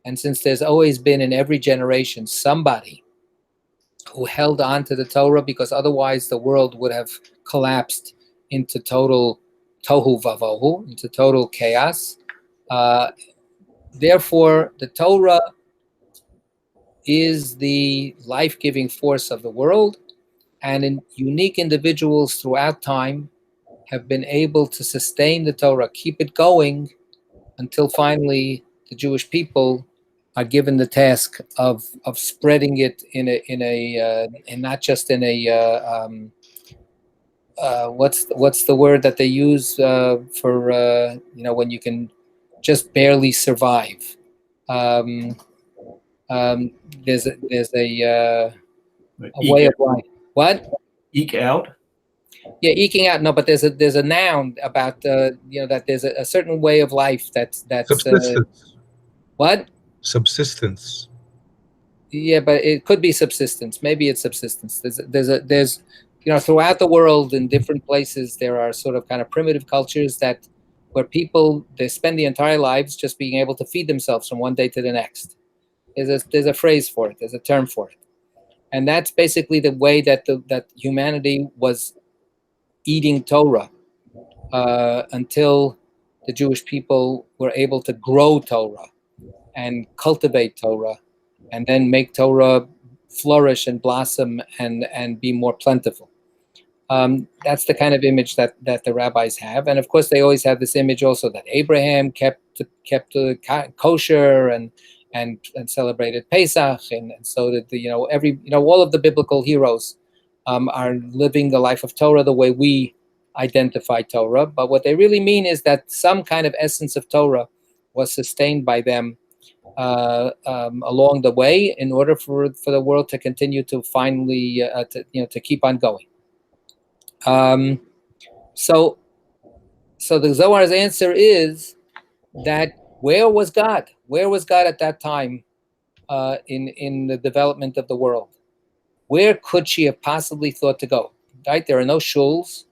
and since there's always been in every generation somebody who held on to the Torah, because otherwise the world would have collapsed into total tohu vavohu, into total chaos. Therefore, the Torah is the life-giving force of the world, and unique individuals throughout time have been able to sustain the Torah, keep it going, until finally the Jewish people are given the task of spreading it in not just in a what's the word that they use for when you can just barely survive. There's a way of life. What? Eke out. Yeah, eking out. No, but there's a noun about that there's a certain way of life that's Subsistence. What? Subsistence. Yeah, but it could be subsistence. Maybe it's subsistence. There's throughout the world in different places there are sort of kind of primitive cultures where people, they spend the entire lives just being able to feed themselves from one day to the next. There's a phrase for it. There's a term for it, and that's basically the way that that humanity was eating Torah until the Jewish people were able to grow Torah and cultivate Torah, and then make Torah flourish and blossom and be more plentiful. That's the kind of image that the rabbis have, and of course they always have this image also that Abraham kept kosher and celebrated Pesach, and so that all of the biblical heroes are living the life of Torah the way we identify Torah. But what they really mean is that some kind of essence of Torah was sustained by them along the way in order for the world to continue to finally to keep on going. So the Zohar's answer is that where was God? Where was God at that time in the development of the world? Where could she have possibly thought to go? Right? There are no shuls.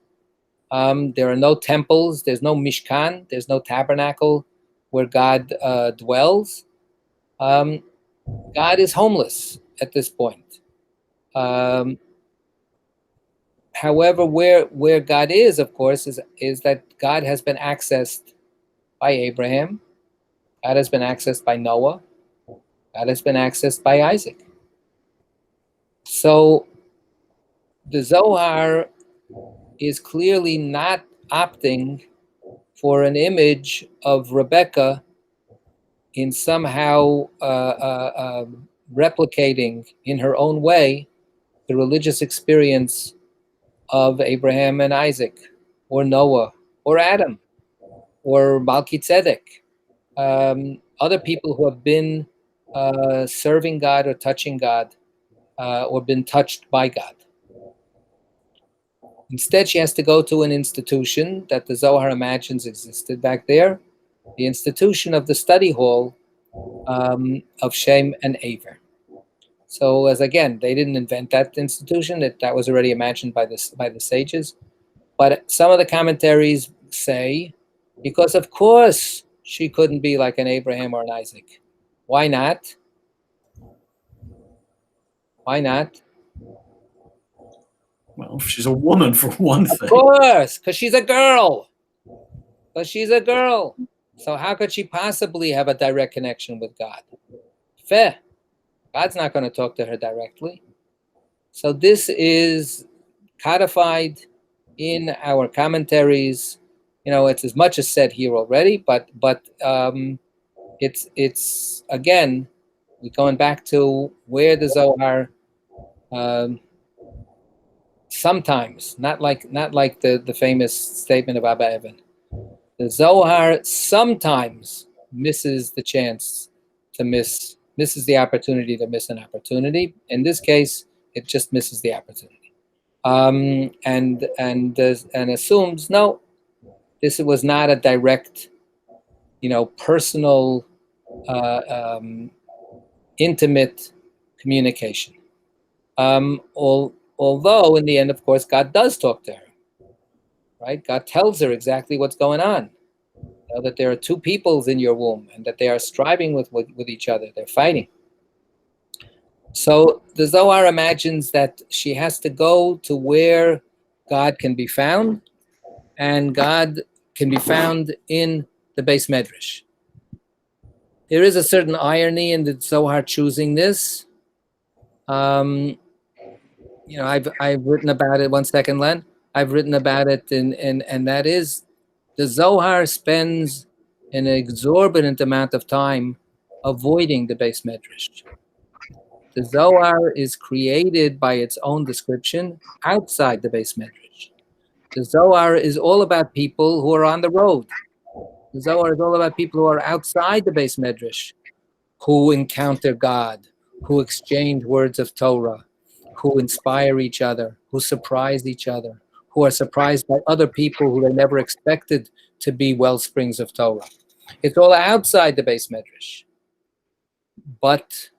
There are no temples. There's no mishkan. There's no tabernacle where God dwells. God is homeless at this point. However, where God is, of course, is that God has been accessed by Abraham. God has been accessed by Noah. God has been accessed by Isaac. So the Zohar is clearly not opting for an image of Rebecca in somehow replicating in her own way the religious experience of Abraham and Isaac, or Noah, or Adam, or Melchizedek, other people who have been serving God or touching God, or been touched by God. Instead, she has to go to an institution that the Zohar imagines existed back there, the institution of the study hall of Shem and Eber. So, as again, they didn't invent that institution; that was already imagined by the sages. But some of the commentaries say, because of course she couldn't be like an Abraham or an Isaac. Why not? Why not? Well, she's a woman for one Of thing. course, because she's a girl. Because she's a girl. So how could she possibly have a direct connection with God? Fair. God's not going to talk to her directly. So this is codified in our commentaries. It's as much as said here already, but it's again, we're going back to where the Zohar sometimes, not like the famous statement of Abba Evan. The Zohar sometimes misses the chance to misses the opportunity to miss an opportunity. In this case, it just misses the opportunity, and assumes no, this was not a direct, personal, intimate communication. Although in the end, of course, God does talk to her, right? God tells her exactly what's going on. That there are two peoples in your womb and that they are striving with each other. They're fighting. So the Zohar imagines that she has to go to where God can be found, and God can be found in the Beis Medrash. There is a certain irony in the Zohar choosing this. I've written about it. 1 second, Len. I've written about it, and that is, the Zohar spends an exorbitant amount of time avoiding the Beis Medrash. The Zohar is created by its own description outside the Beis Medrash. The Zohar is all about people who are on the road. The Zohar is all about people who are outside the Beis Medrash, who encounter God, who exchange words of Torah, who inspire each other, who surprise each other, who are surprised by other people who they never expected to be wellsprings of Torah. It's all outside the Beis Medrash. But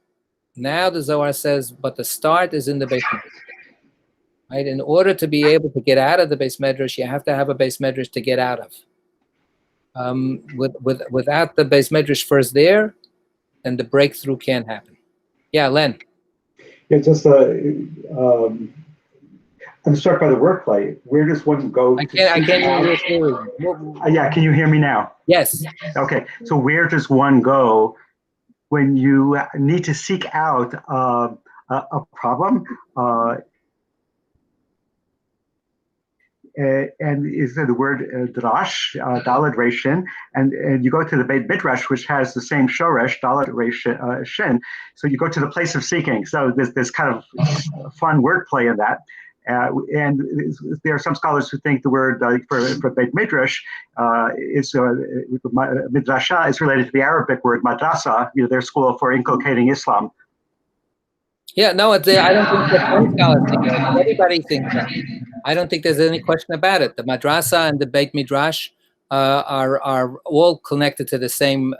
now the Zohar says, but the start is in the Beis Medrash. Right? In order to be able to get out of the Beis Medrash, you have to have a Beis Medrash to get out of. Without the Beis Medrash first there, then the breakthrough can't happen. Yeah, Len. Yeah, just I'm struck by the wordplay. Where does one go? I can't hear you. Yeah, can you hear me now? Yes. Okay, so where does one go when you need to seek out a problem? And is the word drash, dalad reshin, and you go to the Beit Midrash, which has the same shoresh, dalad reshin. So you go to the place of seeking. So there's kind of fun wordplay in that. And there are some scholars who think the word for Beit Midrash is midrasha is related to the Arabic word madrasa, their school for inculcating Islam. Yeah, no, I don't think that one scholar thinks that. Everybody thinks that. I don't think there's any question about it. The madrasa and the Beit Midrash are all connected to the same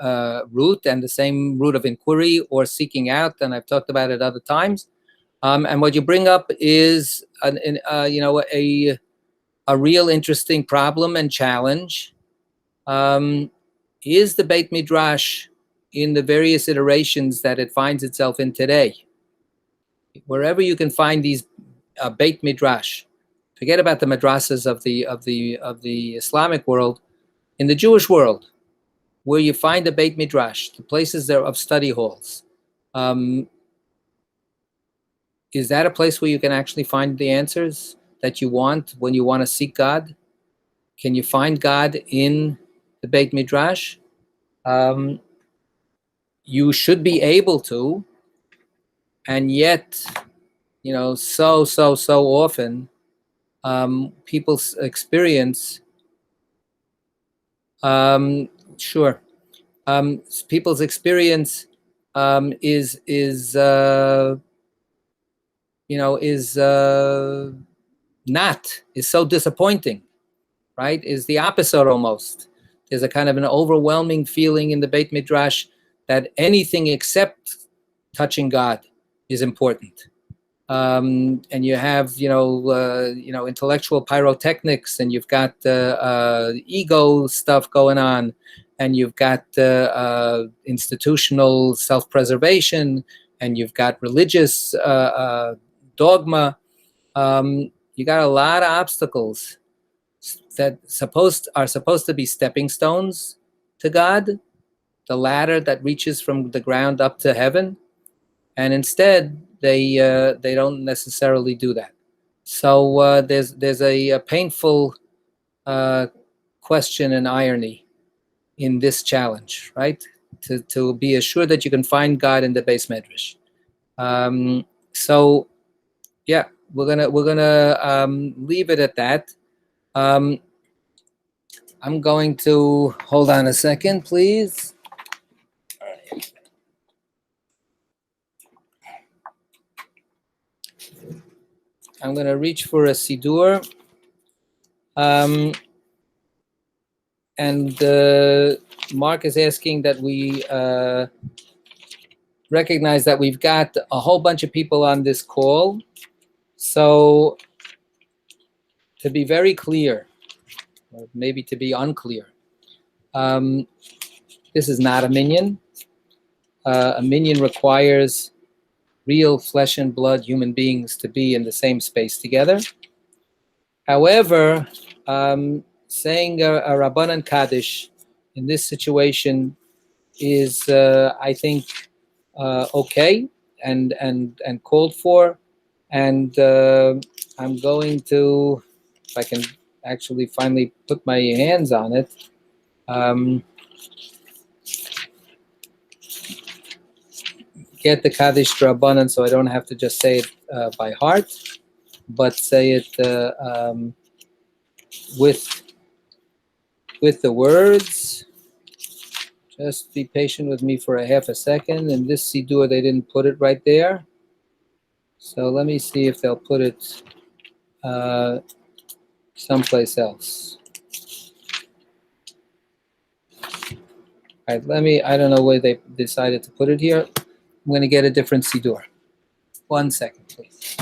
root and the same root of inquiry or seeking out, and I've talked about it other times. And what you bring up is a real interesting problem and challenge. Is the Beit Midrash in the various iterations that it finds itself in today? Wherever you can find these Beit Midrash, forget about the madrasas of the Islamic world. In the Jewish world, where you find the Beit Midrash, the places there of study halls, is that a place where you can actually find the answers that you want when you want to seek God? Can you find God in the Beit Midrash? You should be able to, and yet, so often, people's experience, people's experience is so disappointing, right? Is the opposite almost. There's a kind of an overwhelming feeling in the Beit Midrash that anything except touching God is important. And you have, intellectual pyrotechnics, and you've got ego stuff going on, and you've got institutional self-preservation, and you've got religious dogma. You got a lot of obstacles that are supposed to be stepping stones to God, the ladder that reaches from the ground up to heaven, and instead they don't necessarily do that. So there's a painful question and irony in this challenge, right? To be assured that you can find God in the Beis Medrash. So yeah, we're gonna leave it at that. I'm going to hold on a second, please. I'm going to reach for a Sidur. And Mark is asking that we recognize that we've got a whole bunch of people on this call. So to be very clear, or maybe to be unclear, this is not a minyan. A minyan requires real flesh and blood human beings to be in the same space together. However, saying a Rabbanan Kaddish in this situation is, I think, okay and called for. And I'm going to, if I can actually finally put my hands on it, get the Kaddish Rabbanan so I don't have to just say it by heart, but say it with the words. Just be patient with me for a half a second. In this Sidur, they didn't put it right there. So let me see if they'll put it someplace else. All right, I don't know where they decided to put it here. I'm going to get a different Sidur. 1 second, please.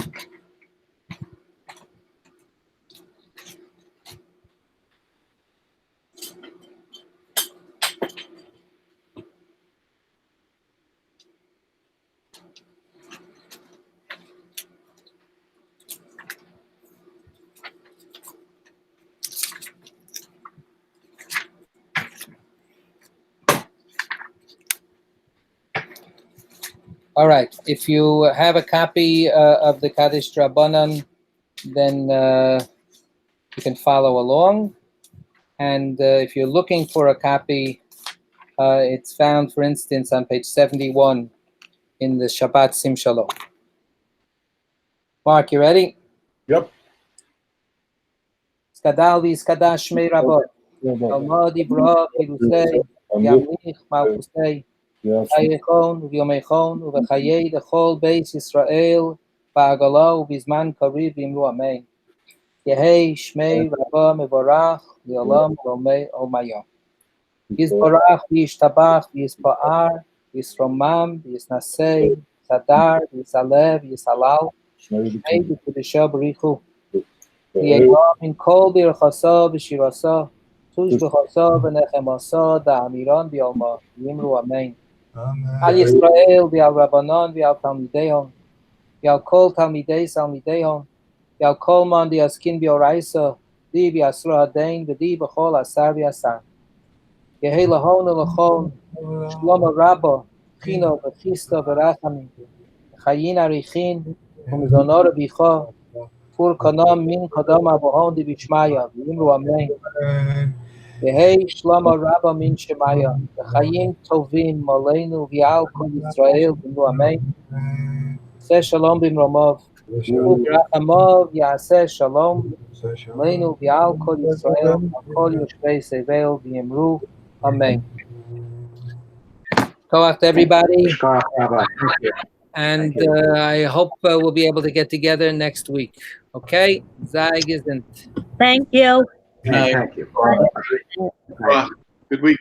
All right, if you have a copy of the Kaddish Rabbanan, then you can follow along. And if you're looking for a copy, it's found, for instance, on page 71 in the Shabbat Sim Shalom. Mark, you ready? Yep. Skadal v'skadash shmei rabot. Alma dibra pilusei, yamlich malchusei. Hayechon v'yomechon uv'chayei dechol beis Yisrael ba'agala u'bizman kariv v'imru amen. Yehei shmei rabba mevorach v'olam romei omayom. Yisborach v'yishtabach v'yispa'ar v'yisromam v'yisnasei sadar v'yisalev v'yisalal shmei v'kudesha b'richu v'yeyom in kol birchasa v'shirasa tush b'chasa v'nechemasa da'amiran v'yolma v'imru amen. Al Yisrael v'al Rabbanon v'al Talmidehon v'al kol Talmidei Salmidehon v'al kol man v'yaskin v'oraisa di v'yasro hadein v'di b'chol asar v'yasar Yehei lahon u'lachon shlom rabba chino v'chista v'rachamim chayin arichin u'mizonor v'cha fur kanam min kadam avohon di v'shmaya v'imru amen. Yehei shlom rabba min shemaya v'chayim tovim moleinu v'al kol Yisrael v'imru amen. Seh shalom b'mromav u'brachamav ya'aseh shalom moleinu v'al kol Yisrael v'kol yoshvei sevel v'imru amen. Koach to everybody. And I hope we'll be able to get together next week. Okay? Zai gesund. Thank you. Thank you. Good week.